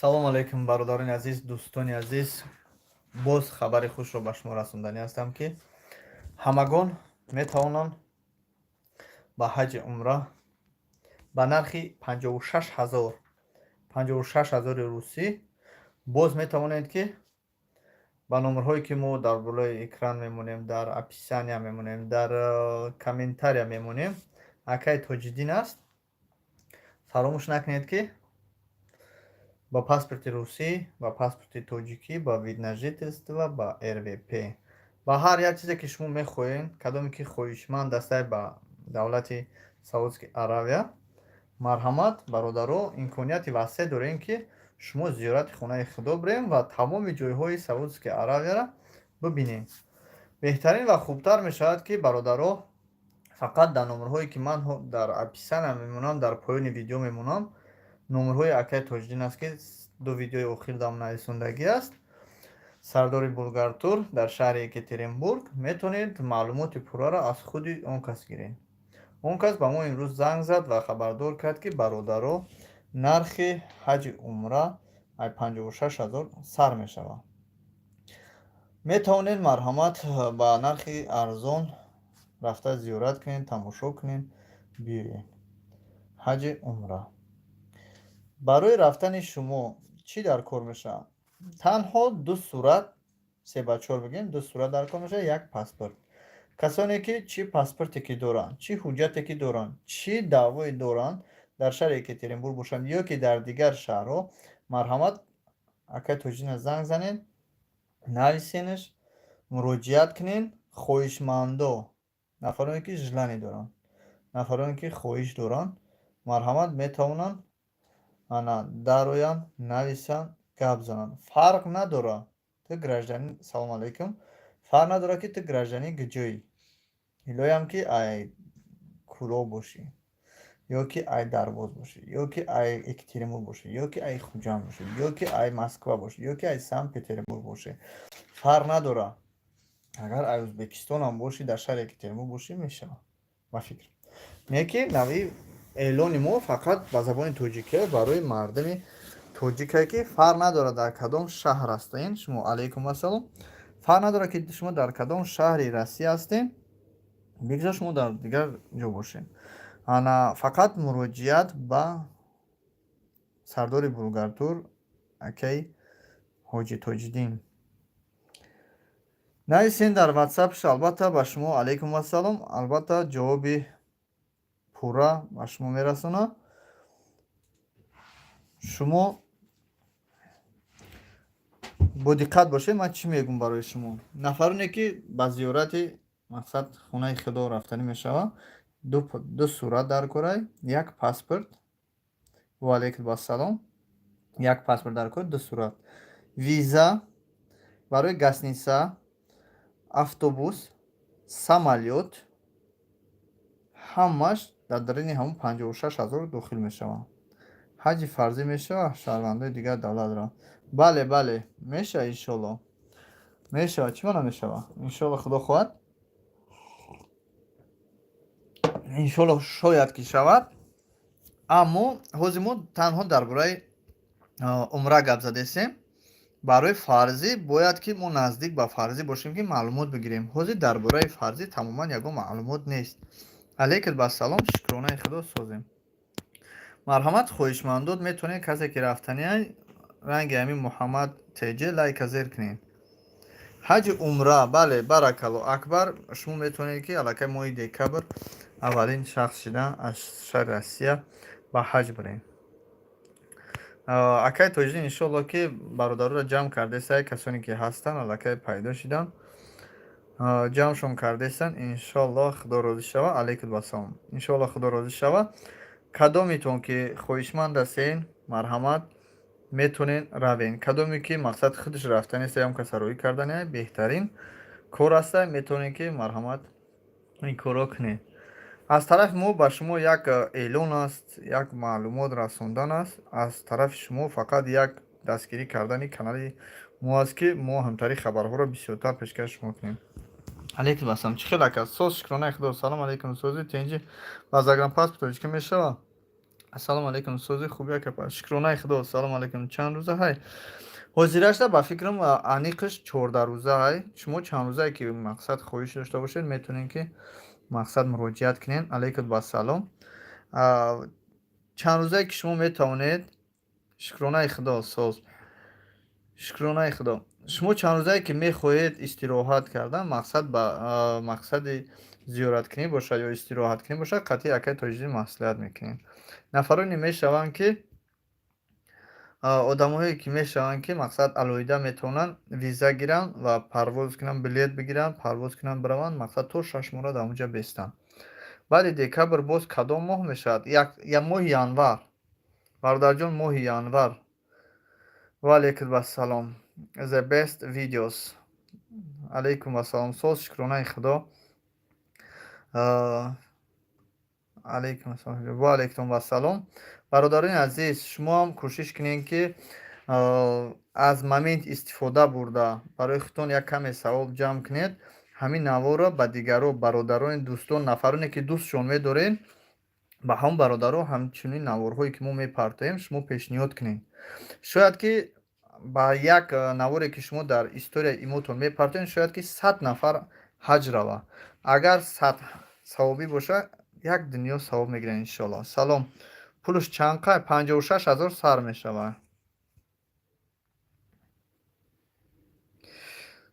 салом алейкум бародарони азиз, дӯстони азиз. Боз хабари хушро ба шумо расондани ҳастам, ки ҳамагон метавонанд ба ҳаҷи умра ба нархи 56,000 русӣ боз метавонед, ки ба номерҳое ки мо дар болои экран мемонем, дар описания мемонем, дар комментария мемонем. Акай Тоҷиддин аст. фаромӯш накунед, ки ба паспорти русӣ, ба паспорти тоҷикӣ, ба вид на жительство, ба РВП, ба ҳар як чизе ки шумо мехоҳед, кадоме ки хоҳишманд астед ба давлати Саудскии Аравия, марҳамат бародаро, имконияти васеъ дорем, ки шумо зиёрати хонаи худо бирем ва тамоми ҷойҳои Саудскии Аравияро бибинем. беҳтарин ва хубтар мешавад, ки бародаро фақат дар номерҳое ки ман дар описания мемонам, дар поёни видео мемонам, номерҳои акай Тоҷиддин аст, ки ду видеои охир дам нависондагӣ аст. Сардори Булгартур дар шаҳри Екатеринбург. Метавонед маълумоти пурраро аз худи он кас гиред. Он кас ба мо имрӯз занг зад ва хабардор кард, ки бародаро нархи ҳаҷи умра 56,000 сар мешавад. метавонед марҳамат ба нархи арзон рафта зиёрат кунед, тамошо кунед, биёед. ҳаҷи умра барои рафтани шумо чӣ дар кор мешавад? Танҳо ду сурат, 3/4 бигем, ду сурат дар кор мешавад. Як паспорт. касоне ки чӣ паспорте ки доранд, чӣ ҳуҷҷате ки доранд, чӣ даъвое доранд, дар шаҳри Екатеринбург бошанд ё ки дар дигар шаҳрҳо, марҳамат акай Тоҷиддин занг занед, нависенаш, муроҷиат кунед. хоҳишмандо, нафароне ки желание доранд, нафароне ки хоҳиш доранд, марҳамат метавонанд дароянд, нависанд, гап зананд. Фарқ надорад ту гражданин, салом алейкум, фарқ надорад ки ту гражданин куҷоӣ, илоям ки ай Кӯло бошӣ, ё ки ай Дарвоз бошӣ, ё ки ай Екатеринбург бошӣ, ё ки ай Хуҷанд бошӣ, ё ки ай Москва бошӣ, ё ки ай Санкт-Петербург бошӣ, фарқ надорад. агар ай Ӯзбекистон ҳам бошӣ, дар шаҳри Екатеринбург бошӣ, мешавад. ба фикр не ки навъи эълони мо фақат ба забони тоҷикия барои мардуми тоҷикае, ки фарқ надорад дар кадом шаҳр ҳастед шумо. Алейкум ассалом. фарқ надорад ки шумо дар кадом шаҳри Россия ҳастед, бигзо шумо дар дигар ҷо бошед. фақат муроҷиат ба сардори Булгартур акай ҳоҷи Тоҷиддин нависед дар ватсапш. Албатта ба шумо алейкум ассалом, албатта ҷавоби пурра ба шумо мерасонад. шумо бодиққат бошед. ман чӣ мегӯм барои шумо? нафароне ки ба зиёрати мақсад хонаи худо рафтанӣ мешавад, ду сурат дар корай, як паспорт, ва алейкум ассалом, як паспорт дар кор, ду сурат, виза барои гостиница, автобус, самолет, ҳамаш дар дарини ҳамон 56,000 дохил мешавад. ҳаҷи фарзӣ мешавад, шаҳрвандои дигар давлатро. бале бале мешавад, иншоалло мешавад. чӣ мана мешавад? иншоалло худо хоҳад, иншоалло шояд ки шавад. аммо ҳозир мо танҳо дар бораи умра гап задесем. барои фарзӣ бояд ки мо наздик ба фарзӣ бошем, ки маълумот бигирем. ҳозир дар бораи фарзӣ тамоман ягон маълумот нест. алейкум ассалом, шукронаи худо созем. марҳамат хоҳишмандот, метавонед касе ки рафтанияй ранги ҳамин Муҳаммад теҷе лайка зер кунед. ҳаҷи умра, бале, баракалло акбар. шумо метавонед ки аллакай моҳи декабр аввалин шахс шидан аз шаҳри Россия ба ҳаҷ бирем. акай Тоҷиддин, иншоалло ки бародароро ҷамъ кардесай, касоне ки ҳастанд аллакай пайдо шидан, ҷамъшон кардесанд. иншоалло худо розӣ шавад. алейкум ассалом. иншоалло худо розӣ шавад. кадометон ки хоҳишманд ҳастед, марҳамат метавонед равед. кадоме ки мақсад худаш рафтани аст, ям касароӣ кардани беҳтарин кор аст, метавонед ки марҳамат ин корро кунед. аз тарафи мо ба шумо як эълон аст, як маълумот расондан аст. аз тарафи шумо фақат як дастгирӣ кардани канали мо аст, ки мо ҳамтари хабарҳоро бисёртар пешкаш шумо кунем. алейкум ассалом. чӣ хел ака? соз шукронаи худо. салом алейкум. сози тенҷи ба загранпаспорт тоҷикӣ мешавад? ассалому алайкум сӯзи хубия капа шукронаи худо ассалому алайкум чанд рӯза ҳай ҳозирашда ба фикрам аниқаш 14 рӯза ҳай шумо чанд рӯзае ки мақсад хоҳиш дошта бошед метавонед ки мақсад муроҷиат кунед алайкум вассалом чанд рӯзае ки шумо метавонед шукронаи худо соз шукронаи худо шумо чанд рӯзае ки мехоҳед истироҳат кардан мақсад ба мақсади зиёраткунӣ бошад ё истироҳаткунӣ бошад қатъи акай тоҷидин маслиҳат мекунем нафароне мешаванд ки одамое ки мешаванд ки мақсад алоҳида метавонанд виза гиранд ва парвоз кунанд билет бигиранд парвоз кунанд бираванд мақсад то 6 моҳра дар онҷа бестанд баъди декабр боз кадом моҳ мешавад моҳи январ бародарҷон моҳи январ ва алайкум вассалом the best videos алайкум вассалом соз шукронаи худо алайкум ассалом ва алайкум вассалом бародарони азиз шумоам кӯшиш кунед ки аз момент истифода бурда барои худтон як каме савоб ҷамъ кунед ҳамин наворро ба дигаро бародарони дӯстон нафароне ки дӯстшон медоред ба ҳамон бародаро ҳамчунин наворҳое ки мо мепартоем шумо пешниҳод кунед шояд ки ба як наворе ки шумо дар историяи имотон мепартоед шояд ки 100 нафар ҳаҷ рава агар 100 савобӣ боша як дунё савоб мегирад иншоалло салом пулш чанқа 56 000 сар мешавад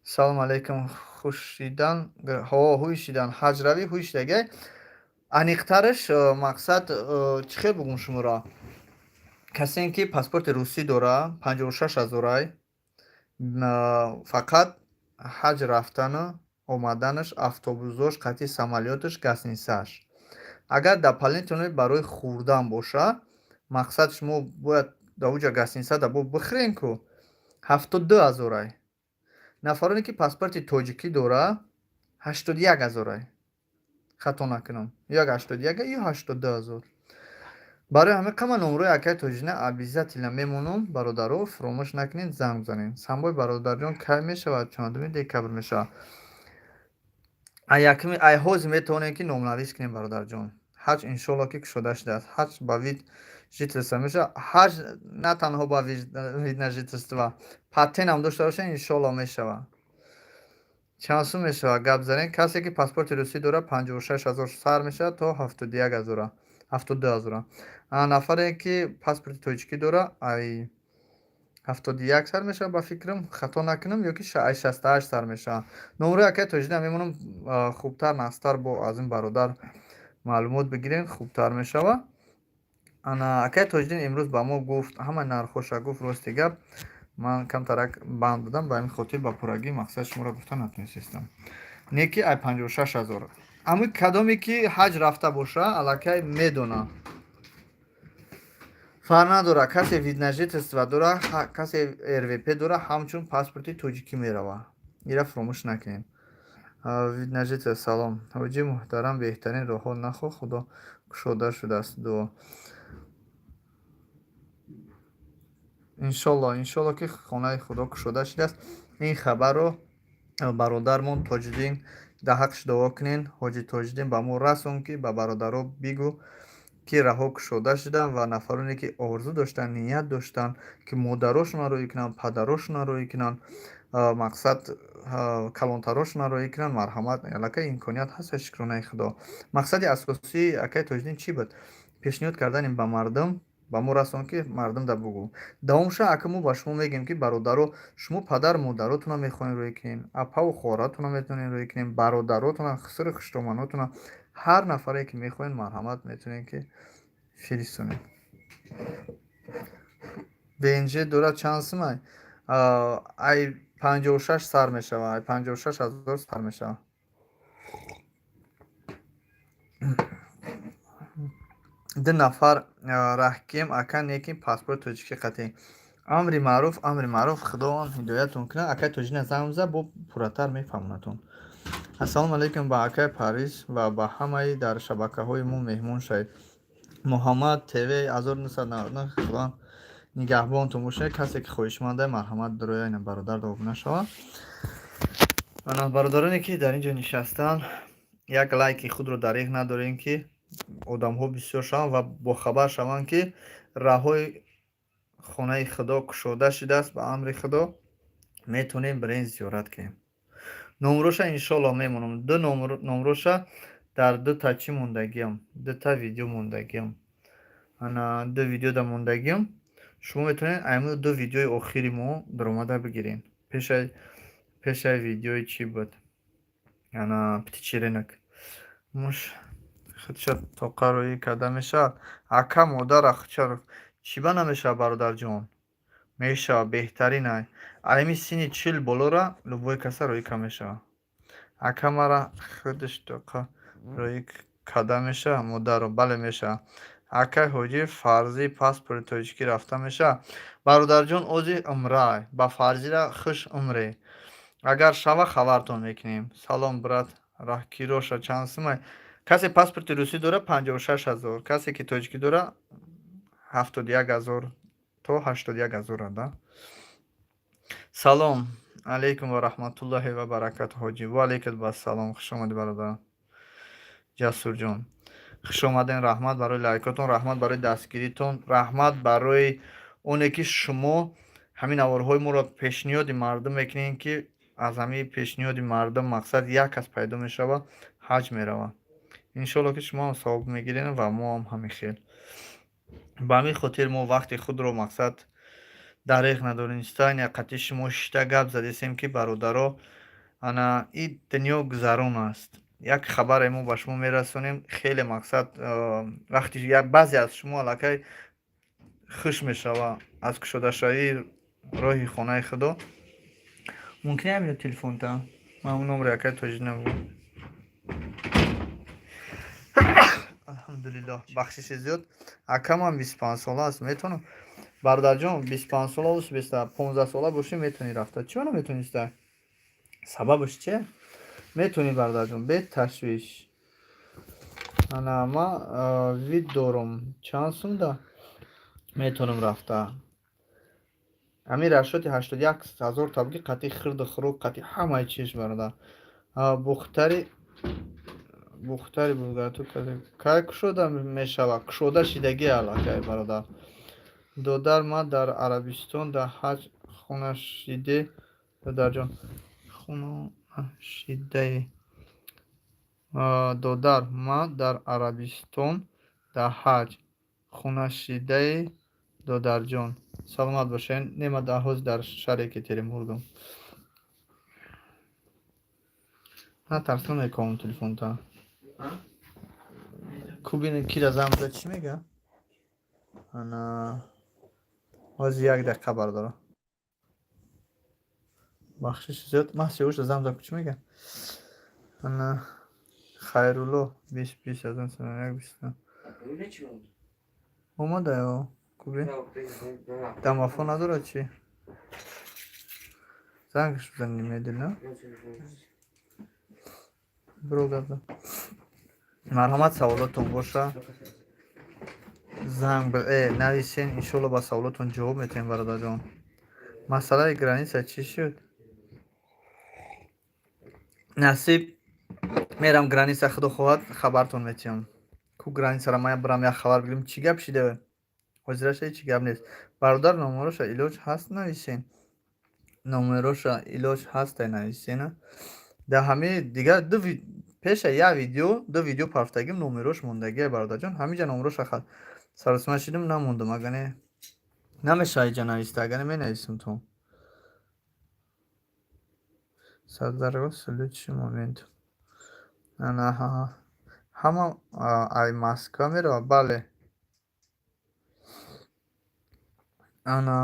салом алайкум хушидан ҳуишидан ҳаҷравӣ ҳуишдага аниқтараш мақсад чӣ хел бугум шуморо касе ки паспорти русӣ дора 56 000 фақат ҳаҷ рафтану омаданаш автобусдош қатъи самолёташ гостиницааш агар дар планетаи барои хӯрдан боша мақсад шумо бояд дар онҷа гостиница да бихӯрен ку 72 000 нафароне ки паспорти тоҷикӣ дора 81 000 хато накунам ё 81 ё 82 000 барои ҳамин қама номрои акай тоҷина обязательно мемонам бародаро фуромӯш накунед занг бизанед самбои бародарҷон кай мешавад 4 декабр мешавад ай ҳозир метавонем ки номнавис кунем бародарҷон ҳаҷ иншоалло ки кушода шудааст ҳаҷ ба вид жителства мешавад ҳаҷ на танҳо ба вид на жителства патентам дошта бошед иншоалло мешавад чанд сум мешавад гап занед касе ки паспорти русӣ дора 56 000 сар мешавад то 72 000 нафаре ки паспорти тоҷикӣ дора ай 71 сар мешавад ба фикрам хато накунам ё ки 68 сар мешавад номрои акай тоҷида мемонам хубтар настар бо аз ин бародар маълумот бигирем хубтар мешавад акай тоҷидин имрӯз ба мо гуфт ҳама нархоша гуфт рости гап ман камтарак банд будам ба ҳамин хотир ба пуррагӣ мақсад шуморо гуфта натонистам не ки ай 56 000 аммо кадоме ки ҳаҷ рафта боша аллакай медона фарқ надора касе вид на жительство дора касе рвп дора ҳамчун паспорти тоҷикӣ мерава ира фуромӯш накунем вид на жительство салом ҳоҷи муҳтарам беҳтарин роҳҳо нахоҳ худо кушода шудааст дуо иншоалло ки хонаи худо кушода шудааст ин хабарро бародармон тоҷиддин дар ҳаққиш дуо кунед ҳоҷи тоҷиддин ба мо расон ки ба бародаро бигӯ ки раҳо кушода шуданд ва нафароне ки орзу доштанд ният доштанд ки модарошонро роӣ кунанд падарошонро роӣ кунанд мақсад калонтарошонро роӣ кунанд марҳамат аллакай имконият ҳаст шукронаи худо мақсади асосии акай тоҷиддин чӣ буд пешниҳод карданем ба мардум ба мо расон ки мардум да бугӯ давомша ака мо ба шумо мегӯем ки бародаро шумо падару модаротонро мехоҳем рӯй кунед апаву хоратонро метавонем рӯй кунем бародаротонро хисру хуштоманотонро ҳар нафаре ки мехоҳем марҳамат метавонем ки фиристонем бенҷи дора чанд сумай ай 56 сар мешавад ай 56 000 сар мешавад ду нафар раҳкем ака некин паспорт тоҷикӣ қатъи амри маъруф худо он ҳидоятон кунад акай тоҷина занг бизан бо пурратар мефаҳмонатон ассалому алайкум ба акай парис ва ба ҳамаи дар шабакаҳои мо меҳмон шавед муҳаммад тв 1999 худо нигаҳбонтон бошед касе ки хоҳишманда марҳамат бироя ина бародар дов нашавад бародароне ки дар ин ҷо нишастанд як лайки худро дариғ надорем ки одамҳо бисёр шаванд ва бохабар шаванд, ки раҳои хонаи Худо кушода шудааст. Ба амри Худо метавонем бирем зиёрат кунем. Номероша иншоалло мемонам. Ду номероша дар дута чӣ мондагиам, дута видео мондагиам. Ана ду видео да мондагиам. Шумо метавонед айму ду видеои охири мо даромада бигирен. Пешай видеои чӣ буд? Ана птичеринок. Муш худша тоқа рӯӣ карда мешавад. Ака модара худша чӣ ба намешавад бародарҷон? Мешавад беҳтаринай. Айми синни 40 болора любой каса рӯӣ карда мешавад. Ака мара худаш тоқа рӯӣ карда мешавад. Модаро бале мешавад. Акай ҳоҷи фарзӣ паспорти тоҷикӣ рафта мешавад. Бародарҷон ози умрай. Ба фарзира хуш умре. Агар шава хабартон мекунем. Салом брат. Раҳкироша чанд сумай? Касе паспорти русӣ дора 56,000. Касе ки тоҷикӣ дора 71,000 то 81,000 да. Салом алейкум ва раҳматуллоҳи ва баракату ҳоҷи. Ва алейкум ассалом. Хуш омадед бародар Ҷасурҷон. Хуш омаден. Раҳмат барои лайкотон, раҳмат барои дастгиритон, раҳмат барои оне ки шумо ҳамин аварҳои моро пешниҳоди мардум мекунед, ки аз ҳамин пешниҳоди мардум мақсад як кас пайдо мешавад, ҳаҷ меравад. иншоалло ки шумо ҳам савоб мегиред ва мо ҳам ҳамин хел. ба ҳамин хотир мо вақти худро мақсад дареғ надорем. Стайне қати шумо шита гап задесем, ки бародаро ана ин дунё гузарон аст. Як хабаре мо ба шумо мерасонем. Хеле мақсад вақти баъзе аз шумо аллакай хуш мешавад аз кушодашавии роҳи хонаи Худо. мумкин ҳамин телефонта ман номери акай тоҷи набуд. алҳамдулиллоҳ бахшиши зиёд. Акамам 25 сола аст. Метавонам бародарҷон 25 сола ус 15 сола бошӣ метавонӣ рафта. Чӣ наметавонӣ ста? Сабабаш чие? Метавонӣ бародарҷон бе ташвиш. Ана ма вид дорам чанд сумда метавонам рафта. Ҳамин расшоти 81,000 табқи қати хирду хӯрок қати ҳамаи чиз бародар. бухтари булгарту кай кушода мешавад. Кушода шидагӣ аллакай бародар. Додар ма дар Арабистон дар ҳаҷ хунашиде додарҷон. Хунашидаи додар ма дар Арабистон дар ҳаҷ хунашидаи додарҷон. Саломат бошед. Нема дар ҳоз дар шаҳре Екатеринбургам. натарсам мекунам телефонта. кубини кира замза чӣ мега? Ана ҳози 1 дақиқа бардора. бахшиш зиёд. маҳсиёш замза чӣ мега? Ана хайрулло 20 аз он сана 1 омада ё куби домофон надорад чӣ? зангш бизанӣ медил на? биро газа. марҳамат саволотон боша. занг нависен. иншоалло ба саволотон ҷавоб метавем бародарҷон. масъалаи граниса чӣ шуд? насиб мерам граниса худо хоҳад хабартон метиҳам. ку граниса ра ман бирам як хабар бигирем. чӣ гап шида? ҳозираша ҳеҷ гап нест. бародар номероша илоҷ ҳаст нависен. номероша илоҷ ҳастай нависена. да ҳамин дигар пеша як видео ду видео пафтагим номерош мондагия бародарҷон. ҳаминҷа номероша саросима шидам намондам. агане намешавад иҷа нависта. агане менависам то садарго следующий момент. ана ҳама ай Москва меравад. бале. ана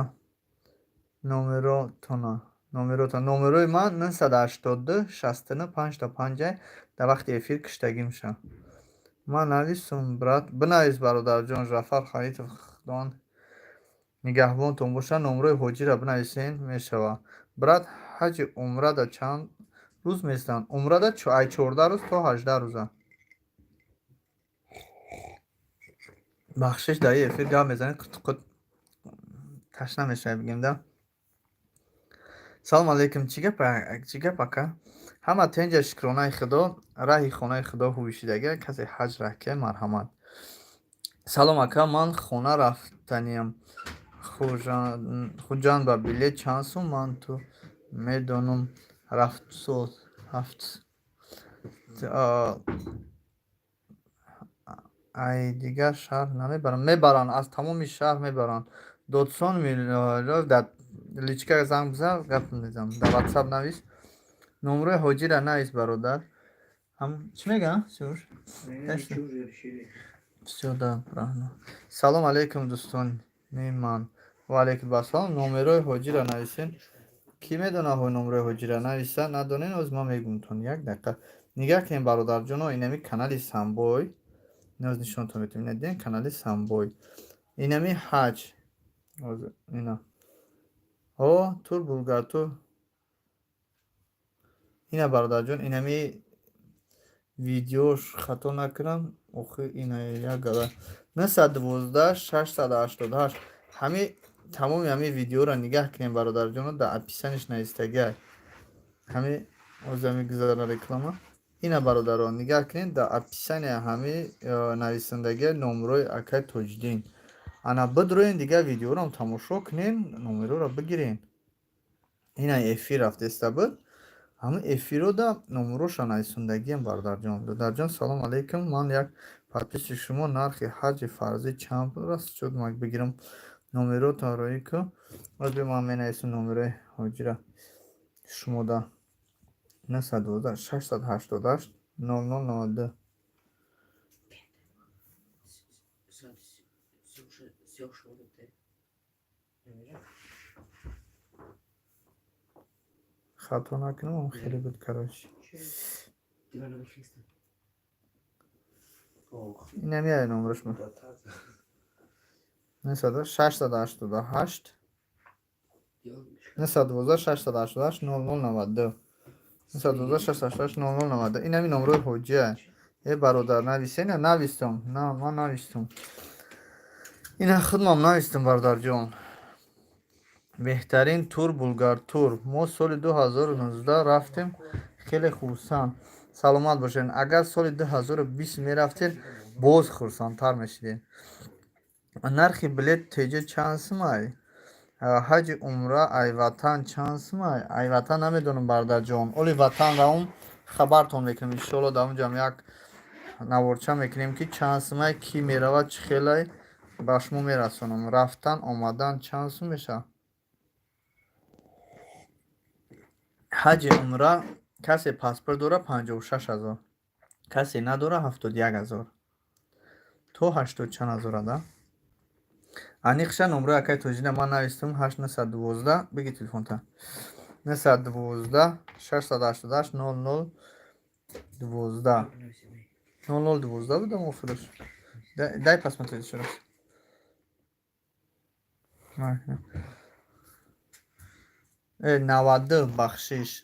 номерои ман 982 69 5 да вақти эфир киштагӣ мешавад. ман нависам брат. бинавис бародарҷон. Ҷаъфар Хаитов худон нигаҳбонтон бошад. номерои ҳоҷира бинависен мешавад. брат ҳаҷи умрада чанд рӯз местанд? умрада ай 14 рӯз то 18 рӯза. бахшиш дар эфир гап мезанед. ташна мешавад бигем да. салом алейкум, чӣ гап ака? Ҳама тенҷа шукронаи худо, раҳи хонаи худо ҳувишидага, касе ҳаҷ раҳ кай марҳамат. Салом ака, ман хона рафтаниям. хуҷанд ба билет чанд сум? Ман ту медонам 700. Ай дигар шаҳр намебаранд. Мебаранд, аз тамоми шаҳр мебаранд. Додсон дар личкаи занг бизан, гап мезанам. Дар WhatsApp навис. Номерои ҳоҷира навис бародар. Чӣ мегӯянд? Салом алейкум дӯстони ман. Ва алейкум ассалом. Номерои ҳоҷира нависен. Ки медона номерои ҳоҷира нависа? Надонен, оз ман мегӯмтон. Як дақиқа. Нигоҳ кунед бародарҷоно, инами канали Самбой. Ноз нишонтон метавонед диден канали Самбой. Инами ҳаҷ. Ина. Тур Булгартур. Ина бародарҷон, инами видеош хато накунам. Охир ина як гала 912 688. Ҳами тамоми ҳами видеоро нигоҳ кунем бародарҷоно, дар описанияш навистагиай. Ҳами озами гузара реклама. Ина бародарон нигоҳ кунед, дар описания ҳами нависандагиай номерои акай Тоҷдин. Ана бидроен дигар видеорам тамошо кунен, номероро бигирен. Ина эфир рафтеста буд. Ҳамин эфиро да номероша нависандагиам бародарҷон. Бародарҷон салом алейкум. Ман як подписи шумо нархи ҳаҷи фарзӣ чанд аст? Шуд мак бигирам номеротонро ку. Оз ман менависам номерои ҳоҷира шумо да 912 688 0092. хато накунам, хеле буд карочи. Инамияй номерош ма 688 912 688 0092. 912 688 0092. Инами номерои ҳоҷия. Бародар нависен я навистам? На, ман навистам. Ина худмам навистам бародарҷон. Беҳтарин тур Булгартур. Мо соли 2019 рафтем. Хеле хурсанд. Саломат бошед. Агар соли 2020 мерафтед, боз хурсандтар мешидед. Нархи билет теҷа чанд сумай? ҳаҷи умра айватан чанд сумай? Айватан намедонам бародарҷон. Оли ватан раум хабартон мекунем. Иншоалло дар унҷам як наворча мекунем ки чанд сумай, ки меравад, чӣ хелай ба шумо мерасонам. Рафтан омадан чанд сум мешавад? ҳаҷи умра касе паспорт дора 56000, касе надора 71000, то 80 чанд ҳазор ада. Аниқша номерои акай Тоҷдина ман навистам 8912. Биги телефонта 912 688 0012. 0012 будам охираш. Дай посмотреть еще раз. Наваду бахшиш.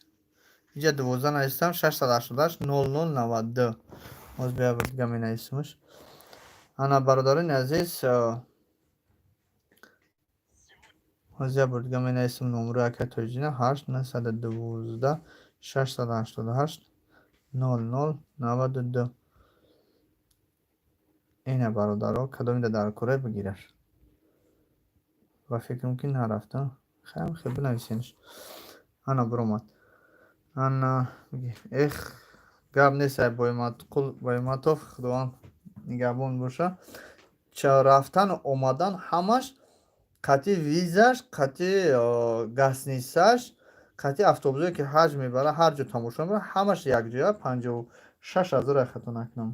Инҷа 12 навистам 688 0092. Оз бия дига менависамаш. Ана бародарони азиз, оз я бор дига менависам номерои акай Тоҷдина 8912 688 0092. Ина бародаро кадомида дар Корея бигираш. Ва фикрам ки нарафтам. Хеле бинависенш. Ана буромад. Ана гап нест боиматов худованд нигоҳбон боша. Ча рафтан омадан ҳамаш қатъи визаш, қатъи гаснисаш, қатъи автобусе ки ҳаҷ мебара, ҳар ҷо тамошо мебара, ҳамаш якҷоя 56000 хато накунам.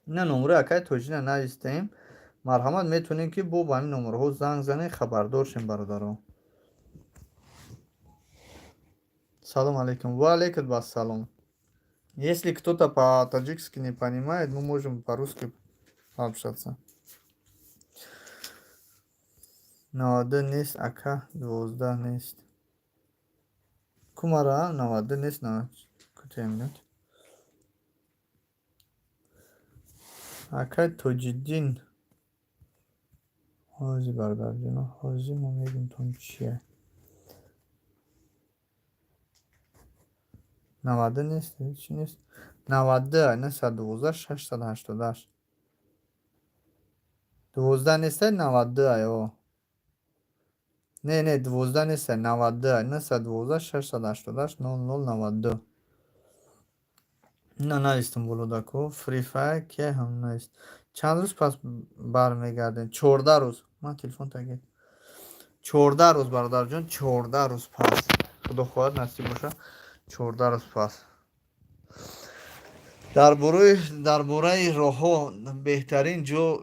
Ина номерои акай Тоҷдина навистаем. Марҳамат, метавонем ки бо ба ҳамин номерҳо занг занед, хабардор шем бародарон. Салом алейкум. Ва алейкум ассалом. Если кто-то по-таджикски не понимает, мы можем по-русски пообщаться. Наваду нест ака 12 нест. Кумара наваду нест на кутая минут. Акай Тоҷиддин. Ҳози бародарҷоно, ҳози мо мегӯм тон чия. 90 نیست چی نیست 92 نه 112 688 12 نیست 92 ایو نه 12 نیست 92 نه 112 688 0092 نه استانبول کو فری فایر که هم نیست چند روز پس برمیگردین 14 روز من تلفن تگید 14 روز برادر جان 14 روز پس خدا خواهد نصیب باشه 14 روز پس در باره راهو بهترین جو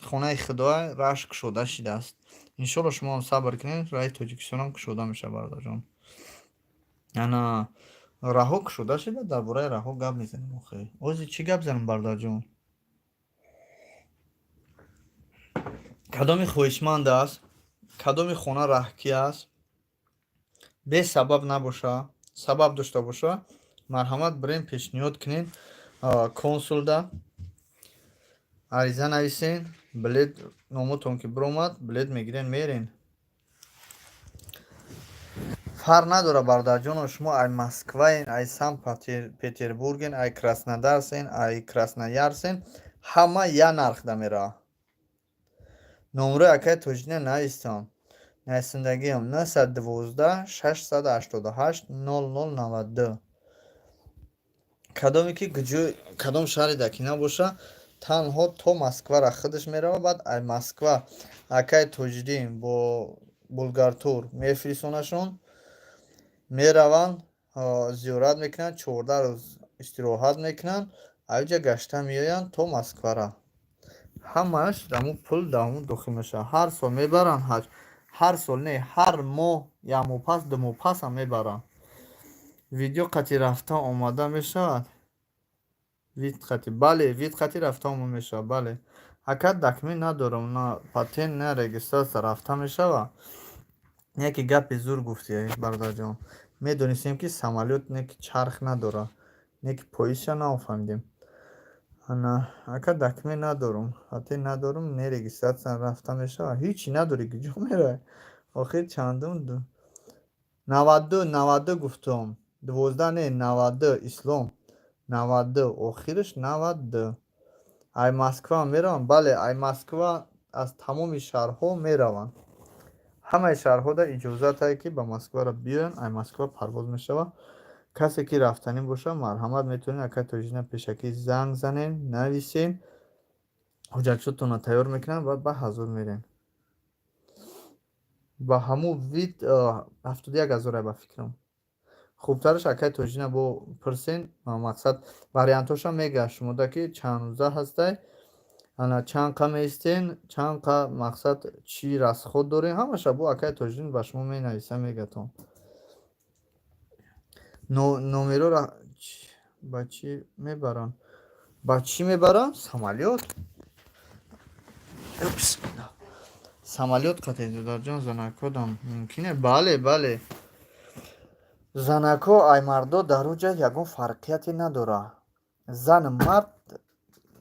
خانه خدا رشک شده شده است انشالله شما هم صبر کنید رای تاجیکستان هم کشوده میشه برادر جان انا راهو کشوده شده در باره راهو گپ میزنیم آخه اوزی چی گپ زنم برادر جان کدام خویشمند است کدام خانه رهکی است به سبب نباشه سبب داشته باشه مرحمت بریم پیشنهاد کنین کنسول عریضه نویسین بلیت نامتون که برومد بلیت میگیرین میرین فرق نداره برادر جان شما ای مسکوین ای سن پتربورگین ای کراسنودارسین ای کراسنویارسین همه یا نرخ ده میره نمره اکای توجینه نویستم نویسندگی هم 912 688 0092 کدامی که کدام شهری دکی نباشه تنها تو مسکو را خودش میره بعد ای مسکو اکای توجدین با بولگارتور میفریسونشون میروند زیارت میکنن 14 روز استراحت میکنن اوجا گشته میاین تو مسکو را همش دمو پول دمو داخل میشه هر سال میبرن حج هر سال نه هر ماه یا مو پس دو پس هم میبرن ویدیو قطعی رفته آماده میشود وید قطعی رفته آماده میشه بله اکد دکمی ندارم نه پاتین نه رگیستر رفته میشه یکی گپ زور گفتی برادر جان میدونستیم که سمالیوت نیک چرخ نداره نیک پاییشا نفهمیدیم انا اکد دکمی ندارم حتی ندارم نه رگیستر رفته میشه هیچی نداری که جو میره آخر چندم 92 گفتم 12 نه 92 اسلام 92 آخرش 92 ای مسکو میروند بله ای مسکو از تمام شهرها میروند همه شهرها در اجازت هست که به مسکو را بیاین ای مسکو پرواز میشود کسی که رفتنی باشه مرحمت میتونین اکا توجینه پیشکی زنگ زنین نویسین حجتشتون رو تیار میکنن بعد به حضور میرین با همو وید 71,000 به فکرم خوبترش اکای توجینه با پرسین مقصد واریانتوش هم میگه شما دا که چند روزه هسته انا چند قم استین چند قم مقصد چی راست خود دارین همه شبو اکای توجین به شما می نویسه میگه تون نومیرو را با چی میبرن با چی میبرن سمالیات سمالیات قطعی در جان زنکو دام ممکنه بله زنکو ای مردو در اوجا یگون فرقیتی نداره زن مرد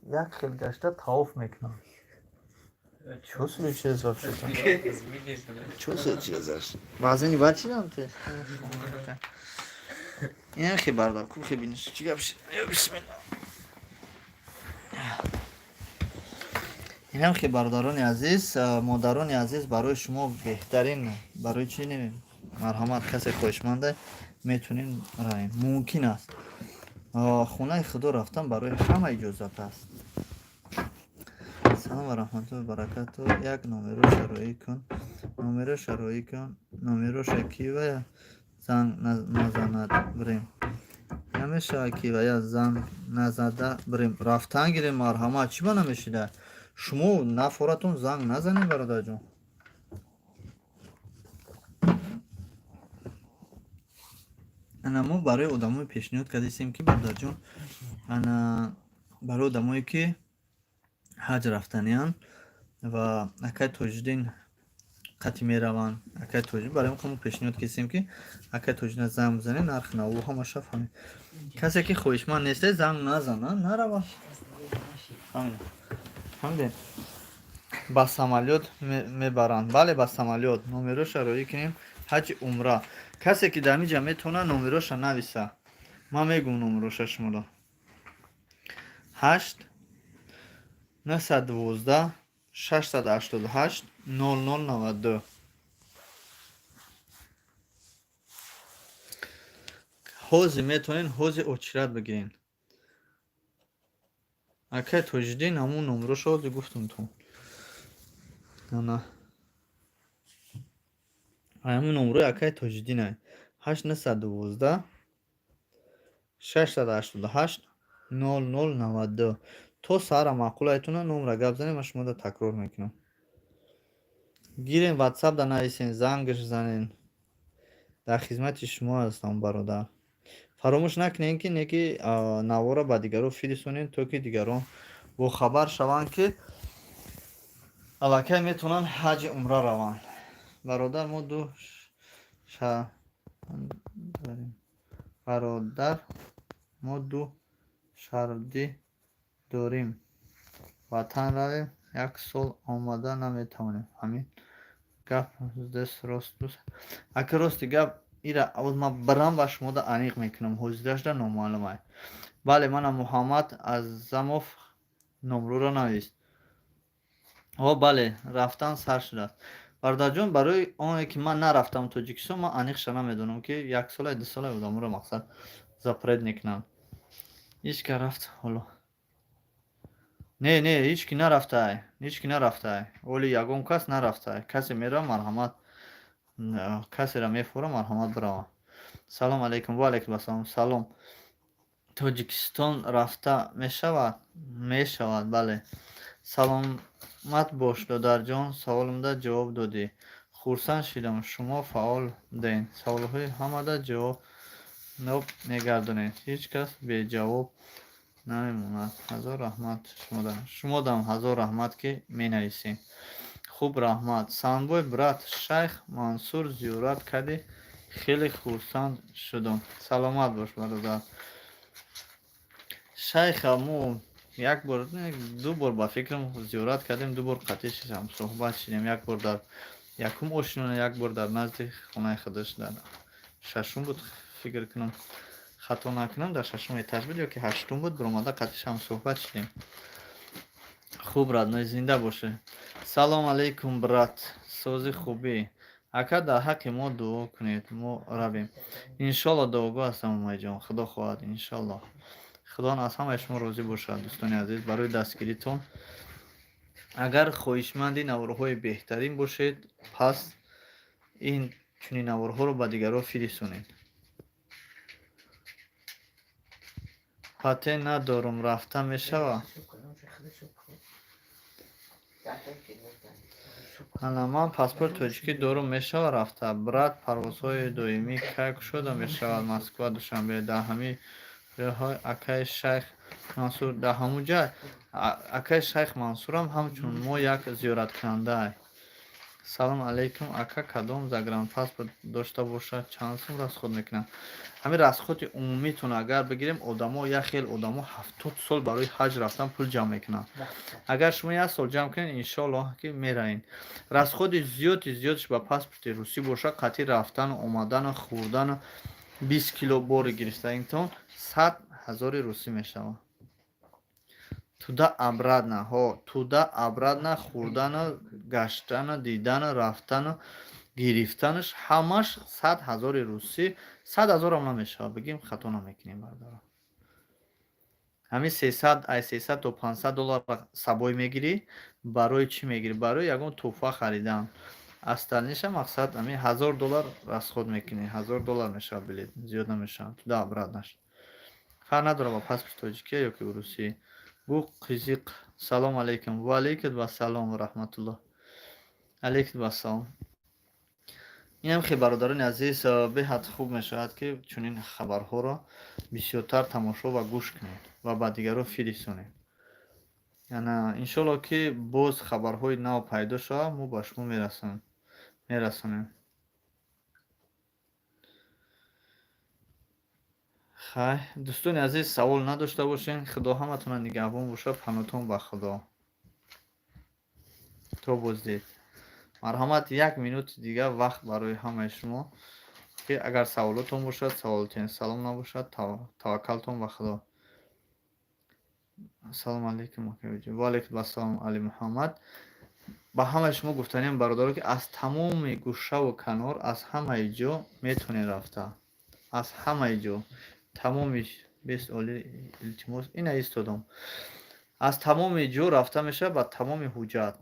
یک خیل گشته تاوف میکنن چوسو چیز وفشتن چوسو چیزش بازنی بچی دام تی این خیلی بردار کو خیلی بینش چی گفت بسم الله این هم خیلی برداران عزیز مادران عزیز برای شما بهترین برای چی نمیم مرحمت کسی خوشمنده میتونین راین ممکن است خونه خدا رفتن برای همه اجازت است سلام و رحمت و برکت و یک نامرو شرایی کن نامرو شکی و زن نزند بریم همیشه کی و یا زن نزده بریم رفتن گیریم مرحمت چی با نمیشیده شما نفورتون زنگ نزنیم برادر جون انا ما برای آدمای پیشنهاد کردیم که برادر جون انا برای آدمایی که حج رفتنیان و اکای توجدین قطعی میروند اکای توجدین برای ما پیشنهاد کردیم که اکای توجدین زنگ بزنین نرخ نو همه شفاهمی کسی که خویشمند نیسته زنگ نزنه نروا همین با سمالیات میبرند بله با سمالیات نمره شرایی کنیم حج عمره کسی که دمی جمعه تونه نمره نویسه ман мегум номероша шуморо 8 912 688 0092. ҳозир метавонед ҳозир очират бигирен. акай тоҷиддин ҳамун номероша ҳозир гуфтам то. ана ҳамун номерои акай тоҷиддинай 812 688 0092. то саҳара маъқулайтона номра гап занем, ма шуморо такрор мекунам. гирен ватсапда нависен, зангш занен. дар хизмати шумо ҳастам бародар. фаромӯш накунед ки неки навора ба дигарон фирисонед, то ки дигарон бохабар шаванд ки аллакай метавонанд ҳаҷи умра раванд. бародар мо ду бародар мо ду шардӣ дорем. ватан равем, як сол омада наметавонем. ҳамин гап дас рост буд. ака рости гап ира авоз ман барам ва шумода аниқ мекунам. ҳозирашда номаълумай. бале манам муҳаммад азамов номрӯро навис. бале рафтан сар шудааст. бародарҷон, барои оне ки ман нарафтам Тоҷикистон, ман аниқша намедонам ки 1 сола 2 сола одаморо мақсад запрет мекунанд. ҳички рафт ҳоло не ҳички нарафтае. оли ягон кас нарафтае. касе мера марҳамат, касеро мефора марҳамат бирава. салом алейкум. ва алейкум ассалом. салом. Тоҷикистон рафта мешавад? Мешавад, бале. саломат бош додарҷон, саволимда ҷавоб додӣ. хурсанд шудам шумо фаъол будед. саволҳои ҳамада ҷавоб мегардонед. ҳеҷ кас беҷавоб намемонад. ҳазор раҳмат шумодам. ҳазор раҳмат ки менависед. хуб, раҳмат. санбой брат, шайх Мансур зиёрат кардӣ, хеле хурсанд шудам. саломат бош бародар. шайха мо як бор ду бор ба фикрам зиёрат кардем, ду бор қатъи шидам, суҳбат шидем. як бор дар якум ошина, як бор дар назди хонаи худаш дар шашум буд, фикр кунам хато накунам, дар шашум этаж буд ё ки ҳаштум буд. биромада қатъи шам суҳбат шидем. хуб, радной зинда боше. салом алейкум брат, сози хубӣ. ака дар ҳаққи мо дуо кунед, мо равем. иншолло дуогӯ ҳастам умайҷон. худо хоҳад, иншолло. худо аз ҳамаи шумо розӣ бошад. дӯстони азиз, барои дастгиритон агар хоҳишманди навораҳои беҳтарин бошед, пас ин чунин навораҳоро ба дигарон фиристонед. патент надорам, рафта мешавад? ана ман паспорт тоҷикӣ дорум, мешавад рафта? брат, парвозҳои доимӣ кай кушода мешавад? москва, душанбе, дар ҳамин ҷойҳо. акай шайх Мансур дар ҳамун ҷай. акай шайх Мансурам ҳамчун мо як зиёраткунанда. салом алейкум. ака кадом загранпаспорт дошта бошад чанд сум расход мекунад? ҳамин расходи умумитон агар бигирем, одамо як хел одамо 70 сол барои ҳаҷ рафтан пул ҷамъ мекунанд. агар шумо як сол ҷамъ кунед, иншолло ки меравед. расходи зиёдаш ба паспорти русӣ бошад, қатъи рафтану омадану хӯрдану 20 кило бори гирифтагитон 100 000 русӣ мешавад. туда обратно хӯрдану гаштану дидану рафтану гирифтанаш ҳамаш 100 000 русӣ. 100 000 ам намешавад, бигем хато намекунем бардора. ҳамин 300 то 500 доллар сабой мегирӣ. барои чӣ мегирӣ? барои ягон тӯҳфа харидан. остальниша мақсад ҳамин 1000 доллар расход мекунӣ. 1000 доллар мешавад билет, зиёд намешавад. туда обратнаш фарқ надорад ба паспорт тоҷикия ё ки русӣ. бу қизиқ. салом алейкум. ва алейкум ассалом ва раҳматуллоҳ. алейкум ассалом. инам хеле бародарони азиз, беҳад хуб мешавад ки чунин хабарҳоро бисёртар тамошо ва гӯш кунед ва ба дигарон фиристонед. яна иншолло ки боз хабарҳои нав пайдо шавад, мо ба шумо мерасонем. хай, дӯстони азиз, савол надошта бошед. худо ҳаматона нигаҳбон бошад. панотон ба худо. то боздид. марҳамат, 1 минути дигар вақт барои ҳамаи шумо. ки агар саволотон бошад, саволотен салом набошад, таваккалтон ба Худо. Ассалому алайкум акаҷон. Ва алайкум ассалом Али Муҳаммад. ба ҳамаи шумо гуфтанем бародаро, ки аз тамоми гӯшаву канор, аз ҳамаи ҷо метавонед рафта. Аз ҳамаи ҷо, тамоми бест оли илтимос ина истодам. Аз тамоми ҷо рафта мешавад ба тамоми ҳуҷҷат.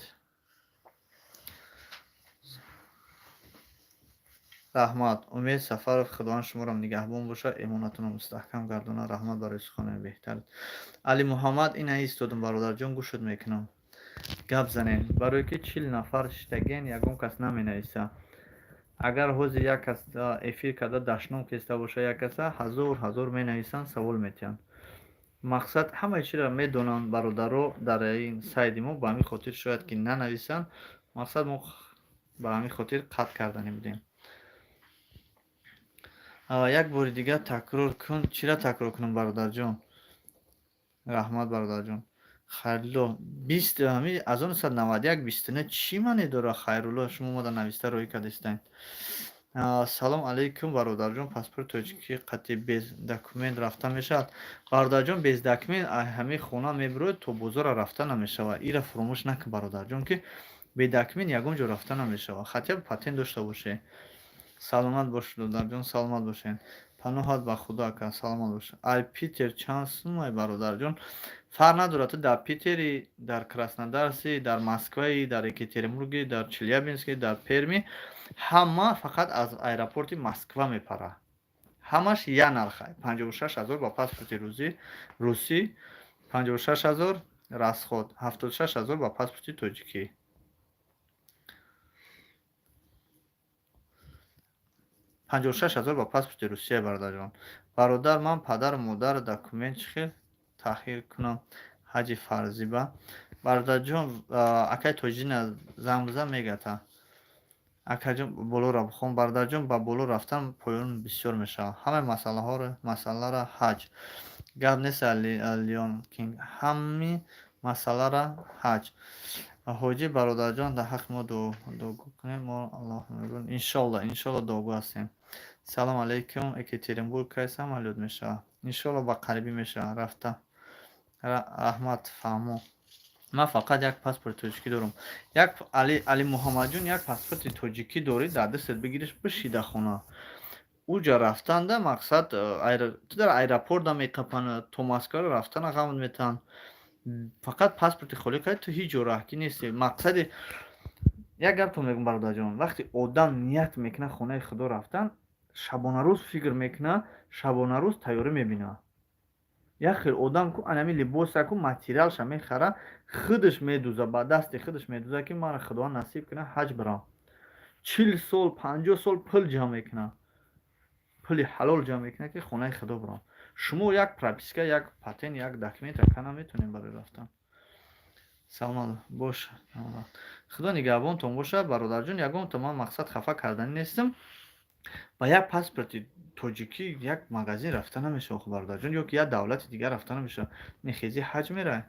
раҳмат. Умед Сафаров, худованд шуморо нигаҳбон бошад, эмонатонро мустаҳкам гардонад. раҳмат барои суханони беҳтар. Али Муҳаммад, ина истодам бародарҷон, гӯшат мекунам. Гап занем. Барои ки 40 нафар шитаген ягон кас наменависа. Агар ҳозир як кас эфир карда дашном кеста боша, як каса ҳазор менависанд, савол метиҳанд. Мақсад ҳамаи чиро медонанд бародаро дар ин сайди мо, ба ҳамин хотир шояд ки нанависанд. Мақсад мо ба ҳамин хотир қатъ кардани будем. Як бори дигар такрор кун. Чира такрор кунам бародарҷон? Раҳмат бародарҷон. Хайрулло 20 ҳами 1991 29 чӣ маъне дорад? Хайрулло, шумо мода нависта роҳӣ кардистанд. Салом алайкум бародарҷон. Паспорт тоҷикӣ қатъи без документ рафта мешавад? Бародарҷон, без документ ҳами хона мебироед, то бозора рафта намешавад. Ира фуромӯш накун бародарҷон, ки бе документ ягон ҷо рафта намешавад. Хотя бы патент дошта бошед. Саломат бош бародарҷон, саломат бошед. Паноҳат ба Худо ака, саломат бош. Ай Питер чанд сумай бародарҷон? Фарқ надорад, ту дар Питери, дар Краснодарси, дар Москваи, дар Екатеринбурги, дар Челябински, дар Перми, ҳама фақат аз аэропорти Москва мепарад. Ҳамаш як нарх 56 000 ба паспорти русӣ, 56 000 расход, 76 000 ба паспорти тоҷикӣ. 56 000 ба паспорти Русия бародарҷон. Бародар, ман падару модар документ чӣ хел таҳқиқ кунам? Ҳаҷи Фарзиба. Бародарҷон, акай тоҷина занг бизан мегата. Акаҷон болоро бхон. Бародарҷон, ба боло рафтан поён бисёр мешавад. Ҳамаи масъаларо ҳаҷ. Гап нест Леон Кинг. Ҳами масъаларо ҳаҷ. ҳоҷӣ бародарҷон, дар ҳаққи мо дуогӯ кунем. Мо Аллоҳ мебарад. Иншолло дуогӯ ҳастем. Салом алайкум. Екатеринбург кай самолёт мешавад? Иншолло ба қарибӣ мешавад рафта. Раҳмат, фаҳмо. Ман фақат як паспорти тоҷикӣ дорам. Як Али Муҳаммадҷон, як паспорти тоҷикӣ дорӣ, дар дастат бигириш бишида хона. Уҷа рафтанда мақсад ту дар аэропорт меқапанд, то Москва рафтана ғамат метаҳанд. Фақат паспорти холӣ қарид, ту ҳеҷ ҷо раҳкӣ нести. Мақсади як гапто мегӯям бародарҷон, вақте одам ният мекунад хонаи Худо рафтан, шабонарӯз фикр мекунад, шабонарӯз тайёрӣ мебинад. як хел одам ку анами либосаку материалша мехарад, худаш медӯзад, ба дасти худаш медӯзад, ки ман Худованд насиб кунад ҳаҷ барам. 40 сол 50 сол пул ҷамъ мекунад, пули ҳалол ҷамъ мекунад, ки хонаи Худо барам. шумо як прописка, як патент, як документ ака наметонед барои рафтан. саломат бош. Худо нигаҳбонтон бошад бародарҷон. Ягонта ман мақсад хафа кардан нестам. ба як паспорти тоҷикӣ як магазин рафта намешавад бародарҷон, ё ки як давлати дигар рафта намешавад. мехези ҳаҷ меравед.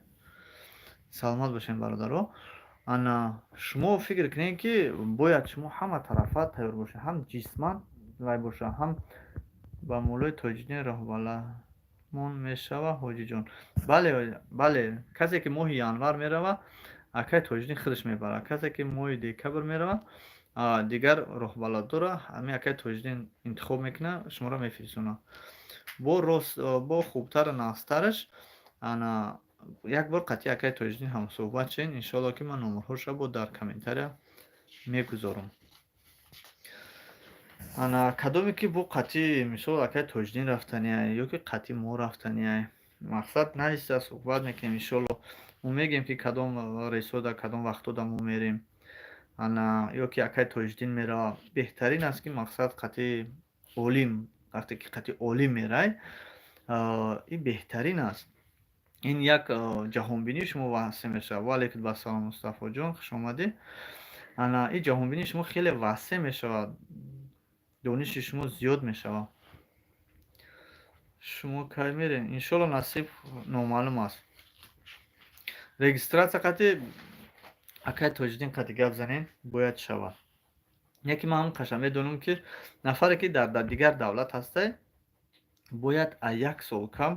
саломат бошед бародаро. ана шумо фикр кунед ки бояд шумо ҳама тарафа тайёр бошед, ҳам ҷисман вай бошад, ҳам ба мулои тоҷидин роҳбаламон мешавад. ҳоҷиҷон, бале, касе ки моҳи январ меравад, акай тоҷидин худаш мебарад. Касе ки моҳи декабр меравад, дигар роҳбала дора, ҳамин акай тоҷидин интихоб мекунад, шуморо мефирсонад. Бо хубтару нағзтараш ана як бор қатъи акай тоҷидин ҳам суҳбат шавем. иншоалло ки ман номерҳоша бо дар комментария мегузорам. ана кадоме ки бо қатъи мисол акай тоҷидин рафтаниай ё ки қатъи мо рафтаниай, мақсад нависта суҳбат мекунем. иншоалло мо мегем ки кадом ресода кадом вақтода мо мерем, ана ё ки акай тоҷидин меравад. беҳтарин аст ки мақсад қатъи олим, вақте ки қатъи олим мерай, ин беҳтарин аст. ин як ҷаҳонбинии шумо васеъ мешавад. ва алайкум ассалом Мустафоҷон, хушомадӣ. ана ин ҷаҳонбинии шумо хеле васеъ мешавад, дониши шумо зиёд мешавад. шумо кай мерем? иншоалло насиб номаълум аст. регистратсия қатъи акай тоҷидин қатъи гап занем бояд шавад. яке ман ҳамқаша медонам ки нафаре ки дар дигар давлат ҳастай бояд аз 1 сол кам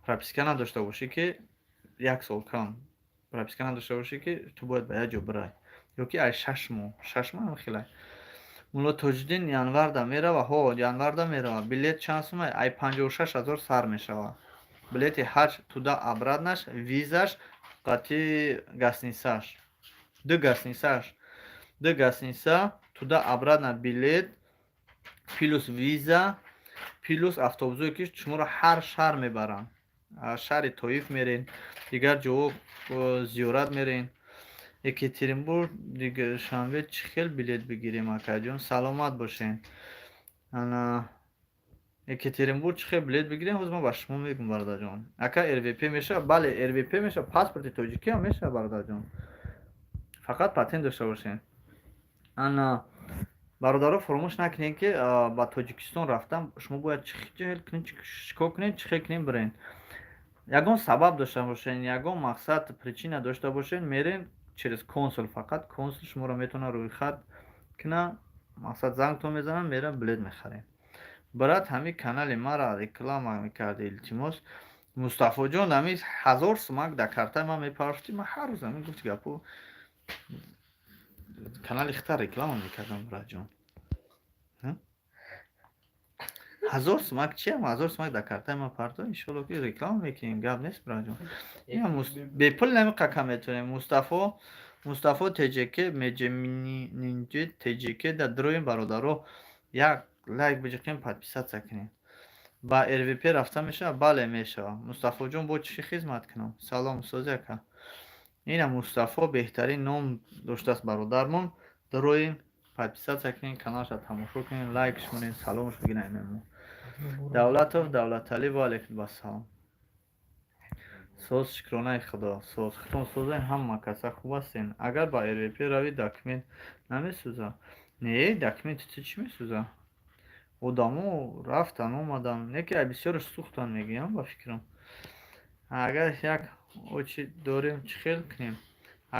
прописка надошта бошӣ ки 1 сол кам прописка надошта бошӣ ки ту бояд ба як ҷо бирай ё ки аз 6 моҳ 6 моҳ ҳам хеле мулло Тоҷиддин январда мерава январда мерава билет чанд сомай ай 56 000 сар мешавад билети ҳаҷ туда обратнаш визаш қати гостиницаш ду гостиница туда обратно билет плюс виза плюс автобусое ки шуморо ҳар шаҳр мебаранд аз шаҳри Тоиф мерен дигар ҷоҳо зиёрат мерен Екатеринбург душанбе чӣ хел билет бигирем акаҷон саломат бошен ана Екатеринбург чӣ хел билет бигирем ҳозир ман ба шумо мегӯм бародарҷон ака РВП мешавад бале РВП мешавад паспорти тоҷикӣ ҳам мешавад бародарҷон фақат патент дошта бошен ана бародаро фаромӯш накунед ки ба Тоҷикистон рафтан шумо бояд чикор кунед чӣ хел кунед бирен ягон сабаб дошта бошен ягон мақсад причина дошта бошен мерен через консул фақат консул шуморо метавонад рӯйхат куна мақсад зангтон мезанад мерам билет мехарем брат ҳами канали маро реклама мекарди илтимос Мустафоҷон ҳами 1000 сумак дар картай ман мепарафти ман ҳар рӯз ҳамин гуфти гапу канали хитар реклама мекардам братҷон 1000 сумак чиям 1000 сумак дар картай ман парто иншолло ки реклама мекунем гап нест братҷон бепул намиқака метавонем Мустафо ТЖК меджемининҷи ТЖК дар дроим бародаро як лайк биҷиқем подписатсия кунем ба РВП рафта мешавад бале мешавад Мустафоҷон бо чӣ хизмат кунам салом усози ака ина Мустафо беҳтарин ном доштааст бародармон дроим подписатсия кунем каналашро тамошо кунем лайкш кунем саломш бигирем Давлатов Давлаталӣ ва алейкум ассалом соз шукронаи худо соз хитон созен ҳама каса хуб ҳастен агар ба РВП равӣ документ намесӯзад не документи ту чӣ месӯзад одамо рафтан омадан яке ай бисёраш сӯхтан мегӯям ба фикрам агар як очи дорем чӣ хел кунем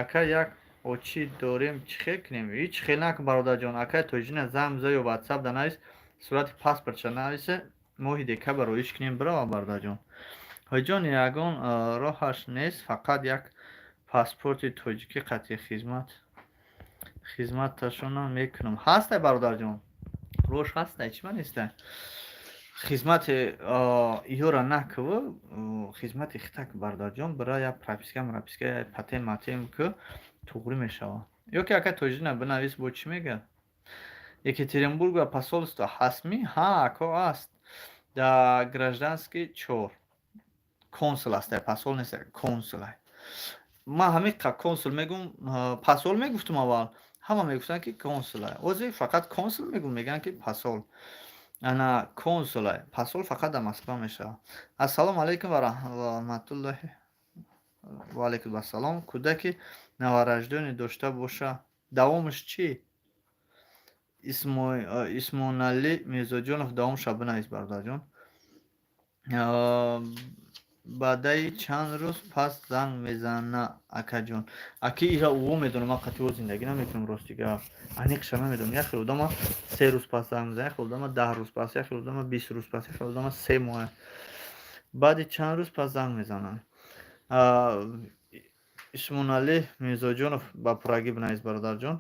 ака як очи дорем чӣ хел кунем ҳеҷ хел накун бародарҷон акаи тоҷина занг биза ё ватсап данавис сурати паспортша нависа моҳи декабр роиш кунем бирава бародарҷон ҳоҷон ягон роҳаш нест фақат як паспорти тоҷикӣ қатъи хизматашонам мекунам ҳастай бародарҷон рош ҳастай чима нестай хизмати иёра накӯ хизмати хитак бародарҷон бира як прописка патент ку туғри мешавад ё ки ака тоҷина бинавис бо чӣ мегӯяд Екатеринбург ва посольство ҳастми ҳа ако аст дар гражданский 4 консул ҳастай посол нестай консулай ман ҳамиқа консул мегӯм посол мегуфтум аввал ҳама мегуфтанд ки консулай ҳозир фақат консул мегӯм мегӯянд ки посол ана консулай посол фақат дар Москва мешавад ассалому алайкум ва раҳматуллоҳи ва алайкум ассалом кӯдаки навараждони дошта боша давомаш чӣ Исмоналӣ Мирзоҷонов давомша бинавис бародарҷон баъдаи чанд рӯз пас занг мезана акаҷон аки ира уво медонам ман қатъиво зиндагӣ наметавонам рости гап аниқша намедонам як хел одама 3 рӯз пас занг мезана як хел одама 10 рӯз пас як хел одама 20 рӯз пас як хел одама 3 моҳ баъди чанд рӯз пас занг мезананд Исмоналӣ Мирзоҷонов ба пуррагӣ бинавис бародарҷон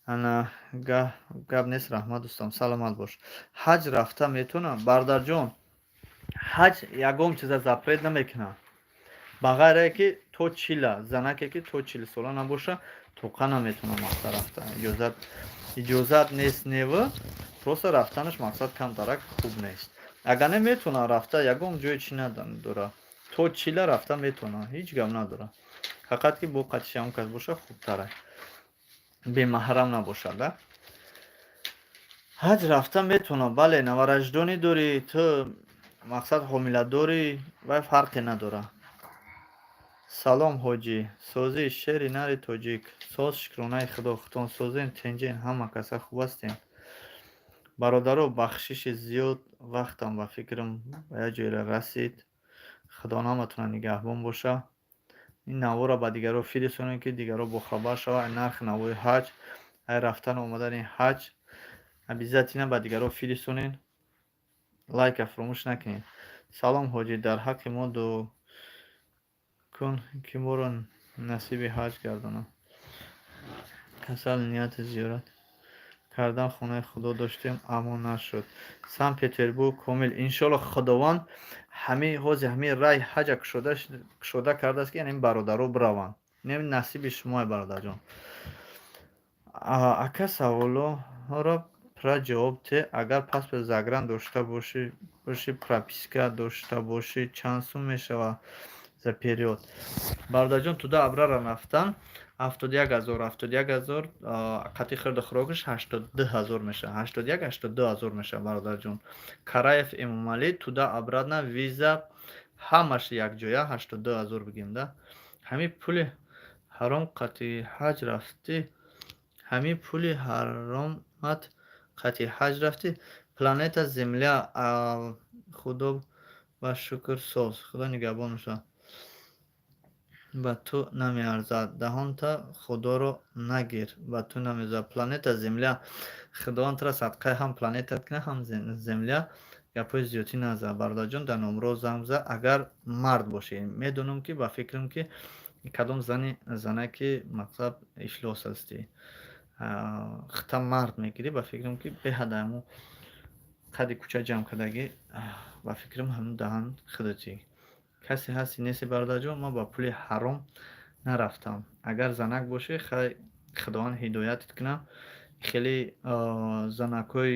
ана гап нест раҳмат дӯстам саломат бош ҳаҷ рафта метавонам бародарҷон ҳаҷ ягон чиза запрет намекунад ба ғайре ки то 40 занаке ки то 40 сола набоша тоқа наметавонад мақсад рафта иҷозат нест неву просто рафтанаш мақсад камтарак хуб нест агар наметавонад рафта ягон ҷое чӣ надорад то 40 рафта метавонад ҳеҷ гап надорад фақат ки бо қатиши ҳамон кас боша хубтара бемаҳрам набошад ҳаҷ рафта метавонад бале навараждонӣ дорӣ ту мақсад ҳомиладорӣ вай фарқе надорад салом ҳоҷӣ созии шери нари тоҷик соз шукронаи худо хитон созен тенҷен ҳама каса хуб ҳастен бародаро бахшиши зиёд вақтам ба фикрам ба як ҷояра расид худо наматона нигаҳбон боша ин наворо ба дигаро фирисонем ки дигаро бохабар шавад нархи навои ҳаҷ рафтан омадани ҳаҷ обязательно ба дигарҳо фиристонед. лайка фаромӯш накунед. Салом ҳоҷӣ, дар ҳаққи мо дуо кун ки моро насиби ҳаҷ гардонад. касал нияти зиёрат кардан хонаи худо доштем, аммо нашуд. Санкт Петербург комил. Иншоалло худованд ҳамаи ҳози ҳамаи рай ҳаҷа кушода кардааст ки яъне бародаро бираванд. нем насиби шумои бародарҷон. Ака саволҳоро пра ҷавоб те. Агар паспорт загран дошта бошӣ, прописка дошта бошӣ, чанд сум мешавад за период? Бародарҷон, туда абрара рафтан 71,000 қатъи хирди хӯрокаш 82,000 мешавад. 82,000 мешавад бародарҷон. Караев Эмомалӣ туда абрадна виза ҳамаш якҷоя 82,000 бигем да. ҳамин пули ҳаром қатъи ҳаҷ рафтӣ. ҳамин пули ҳаромат қатъи ҳаҷ рафтӣ. Планета Земля худо ба шукр соз. Худо нигаҳбон мешавад. ба ту намеарзад. Даҳонта худоро нагир. Ба ту намезад. Планета Земля худовандро садқаи ҳам планета кина, ҳам Земля гапои зиёдӣ назад. Бародарҷон, дар номро занг бизан. Агар мард бошӣ. Медонам ки ба фикрам ки кадом зана ки мақсад ифлос ҳастӣ. хита мард мегирӣ, ба фикрам ки беҳада ҳамун қадди кӯча ҷамъ кардагӣ, ба фикрам ҳамун даҳан худотӣ. касе ҳасти неси бародарҷон? Ма ба пули ҳаром нарафтам. Агар занак бошӣ, хай худованд ҳидоятит кунад. хеле занакҳои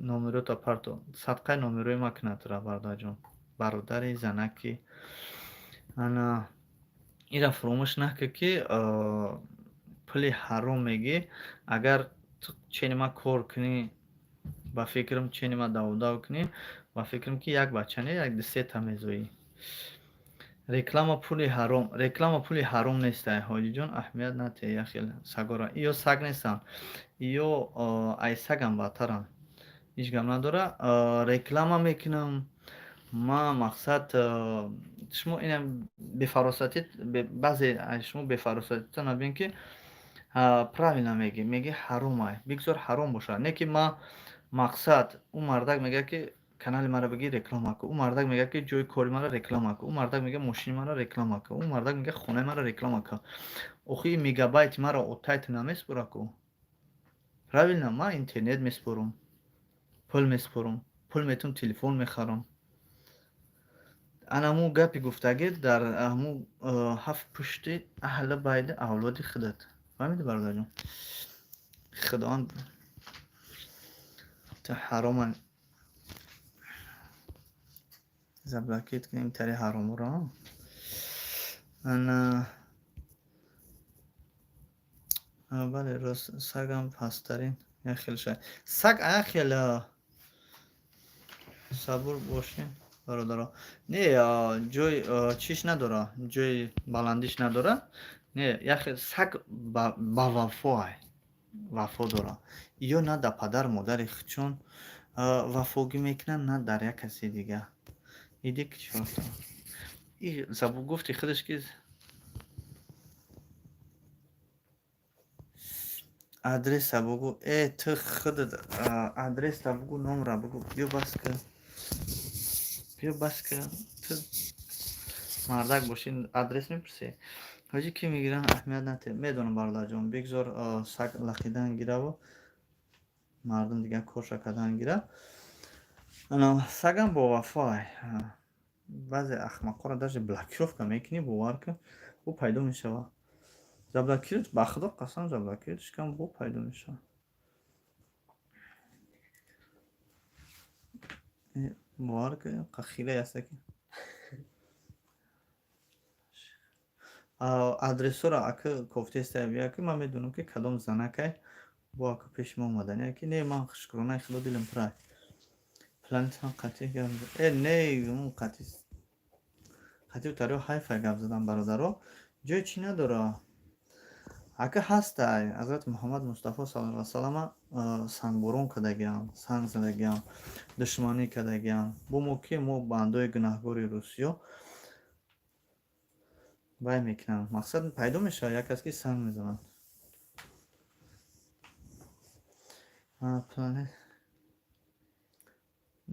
номерота парто садқаи номерои ма кунадра бародарҷон. бародари занаки ана ира фаромӯш накун ки пули ҳаром мегӣ. Агар ченима кор кунӣ, ба фикрам ченима давдав кунӣ, ба фикрам ки як бача не, як дусета мезоӣ. Реклама пули ҳаром нестай ҳоҷиҷон, аҳамият нате. яхел сагора иё саг нестанд, иё ай сагам баътаранд. ҳеҷ гап надора. реклама мекунам ма мақсад шумо инам бефаросатӣ баъзе шумо бефаросатита набин ки правильно меги ҳаромай, бигзор ҳаром бошад. Не ки ма мақсад ӯ мардак мегӯяд ки канали маро бигир реклама кун, ӯ мардак мегӯяд ки ҷои кори маро реклама кун, ӯ мардак мегӯяд мошини маро реклама кун, ӯ мардак мегӯяд хонаи маро реклама кун. охи мегабайти маро отайт намеспора ку. правильно, ма интернет меспорам, пул меспорам, пул метавонам телефон мехарам. анаму гапи гуфтагӣ дар ҳаму ҳафт пушти аҳли байти авлоди худат. фаҳмидӣ бародарҷон? худованд ту ҳароман заблокировать кунем тари ҳаромро. ана бале рост сагам пасттарин яхел шай. Саг яхел сабур бошем бародаро. Не ҷои чиш надора, ҷои баландиш надора. Не яхел саг ба вафоай. вафо дора. Иё на дар падар модари худшон вафогӣ мекунанд, на дар як каси дигар. иди ки чорта и забу гуфти худаш ки адреса бугу. Ту худат адреса бугу, номра бугу. биё баска ту мардак бошӣ, адрес мепурсӣ. ҳоҷӣ ки мегиранд аҳамият нате. медонам бародарҷон, бигзор саг лақидан гираву мардум дигар корша кардан гира. сагам бо вафоай. баъзе ахмақоро даже блокировка мекунӣ, бовар кун, ӯ пайдо мешавад. заблокировать ба худо қасам заблокировать кам, бо пайдо мешавад. бовар кун, қахира ястаки адресоро ака кофтеста бия ки ман медонам ки кадом занакай бо ака пеши ма омаданӣ ки не ман шукронаи худо дилам пурай. планетан қатъи гап не қатъи таро ҳайфай гап задан бародаро. ҷои чӣ надора. ака ҳастай ҳазрати муҳаммад мустафо саллаллоҳу алайҳи ва саллама сангборон кардагиам, санг задагиам, душманӣ кардагиам. бо мо ки мо бандои гунаҳгори рӯсиё бай мекунанд. мақсад пайдо мешавад як кас ки санг мезанад.